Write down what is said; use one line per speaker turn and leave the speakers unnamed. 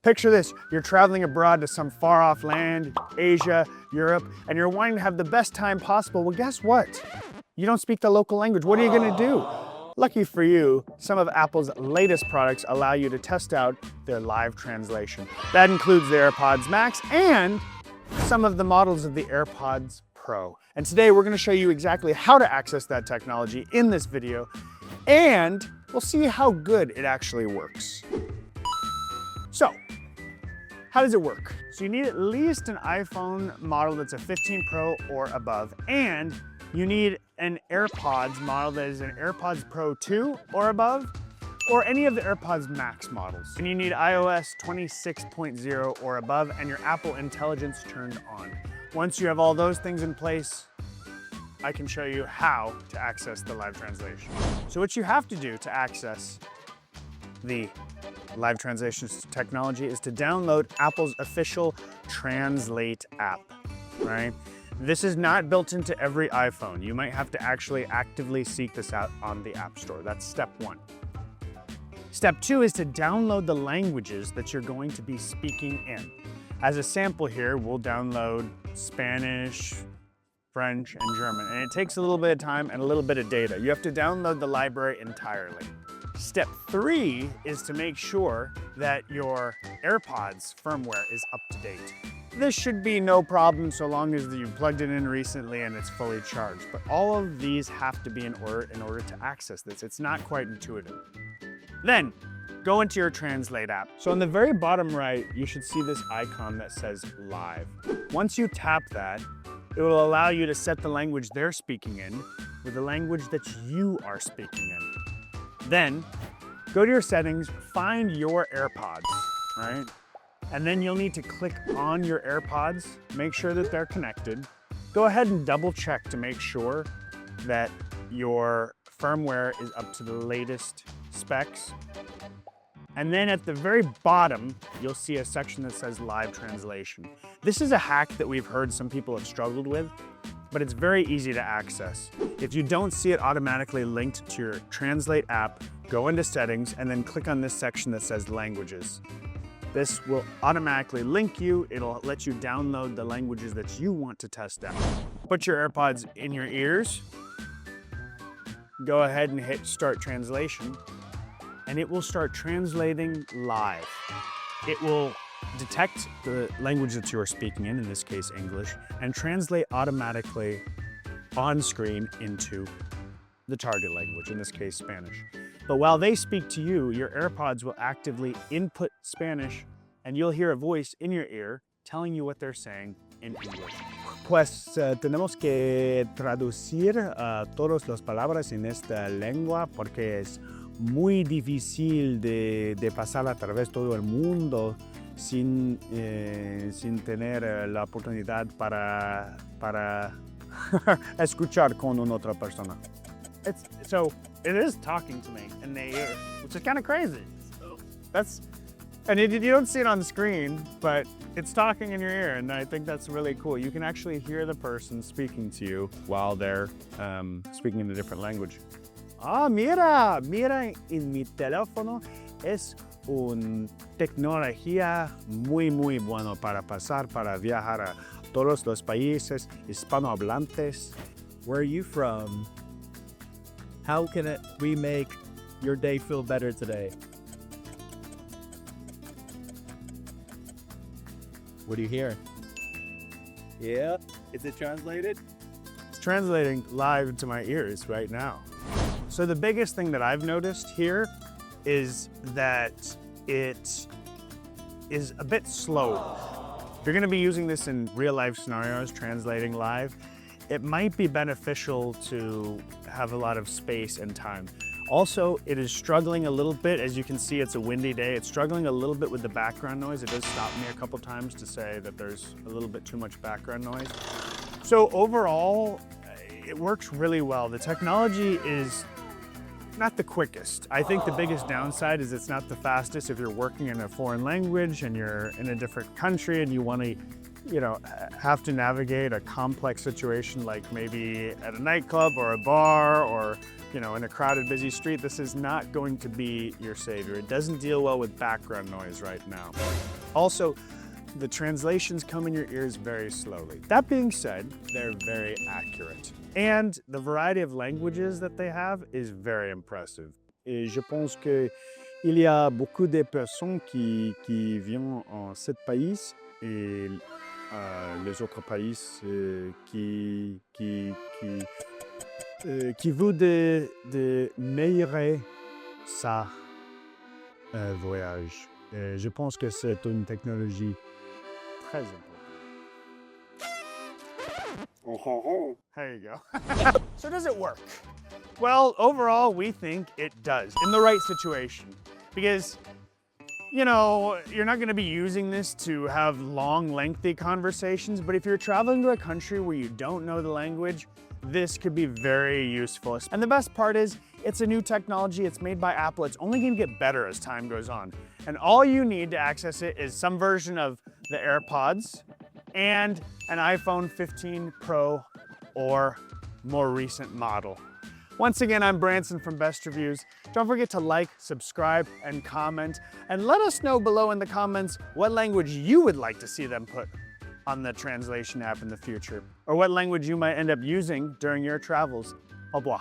Picture this, you're traveling abroad to some far off land, Asia, Europe, and you're wanting to have the best time possible. Well, guess what? You don't speak the local language. What are you gonna do? Lucky for you, some of Apple's latest products allow you to test out their live translation. That includes the AirPods Max and some of the models of the AirPods Pro. And today we're gonna show you exactly how to access that technology in this video, and we'll see how good it actually works. So, how does it work? So you need at least an iPhone model that's a 15 Pro or above, and you need an AirPods model that is an AirPods Pro 2 or above, or any of the AirPods Max models. And you need iOS 26.0 or above and your Apple Intelligence turned on. Once you have all those things in place, I can show you how to access the live translation. So what you have to do to access the live translation technology is to download Apple's official Translate app, right? This is not built into every iPhone. You might have to actually actively seek this out on the App Store. That's step one. Step two is to download the languages that you're going to be speaking in. As a sample here, we'll download Spanish, French, and German. And it takes a little bit of time and a little bit of data. You have to download the library entirely. Step three is to make sure that your AirPods firmware is up to date. This should be no problem so long as you've plugged it in recently and it's fully charged. But all of these have to be in order to access this. It's not quite intuitive. Then, go into your Translate app. So on the very bottom right, you should see this icon that says Live. Once you tap that, it will allow you to set the language they're speaking in with the language that you are speaking in. Then, go to your settings, find your AirPods, right? And then you'll need to click on your AirPods, make sure that they're connected. Go ahead and double check to make sure that your firmware is up to the latest specs. And then at the very bottom, you'll see a section that says Live Translation. This is a hack that we've heard some people have struggled with, but it's very easy to access. If you don't see it automatically linked to your Translate app, go into Settings and then click on this section that says Languages. This will automatically link you. It'll let you download the languages that you want to test out. Put your AirPods in your ears. Go ahead and hit Start Translation, and it will start translating live. It will detect the language that you are speaking in this case English, and translate automatically on screen into the target language, in this case Spanish. But while they speak to you, your AirPods will actively input Spanish, and you'll hear a voice in your ear telling you what they're saying in English. Pues tenemos que traducir todas las palabras en esta lengua porque es muy difícil de pasar a través de todo el mundo sin tener la oportunidad para escuchar con una otra persona. So it is talking to me in the ear, which is kind of crazy. And you don't see it on the screen, but it's talking in your ear, and I think that's really cool. You can actually hear the person speaking to you while they're speaking in a different language. Mira en mi teléfono es una tecnología muy bueno para viajar a todos los países hispanohablantes.
Where are you from? How can we make your day feel better today? What do you hear? Yeah, is it translated?
It's translating live to my ears right now. So the biggest thing that I've noticed here is that it is a bit slow. If you're gonna be using this in real life scenarios, translating live, it might be beneficial to have a lot of space and time. Also, it is struggling a little bit. As you can see, it's a windy day. It's struggling a little bit with the background noise. It does stop me a couple times to say that there's a little bit too much background noise. So overall, it works really well. The technology is not the quickest. I think the biggest downside is it's not the fastest if you're working in a foreign language and you're in a different country and you want to have to navigate a complex situation like maybe at a nightclub or a bar or, in a crowded, busy street, this is not going to be your savior. It doesn't deal well with background noise right now. Also, the translations come in your ears very slowly. That being said, they're very accurate. And the variety of languages that they have is very impressive. Et je pense que il y a beaucoup de personnes qui viennent en ce pays et les autres pays qui veulent de meilleure ça voyage. Et je pense que c'est une technologie très importante. There you go. So does it work? Well, overall, we think it does in the right situation. Because, you're not going to be using this to have long, lengthy conversations, but if you're traveling to a country where you don't know the language, this could be very useful. And the best part is, it's a new technology, it's made by Apple, it's only going to get better as time goes on. And all you need to access it is some version of the AirPods and an iPhone 15 Pro or more recent model. Once again, I'm Branson from Best Reviews. Don't forget to like, subscribe, and comment. And let us know below in the comments what language you would like to see them put on the translation app in the future, or what language you might end up using during your travels. Au revoir.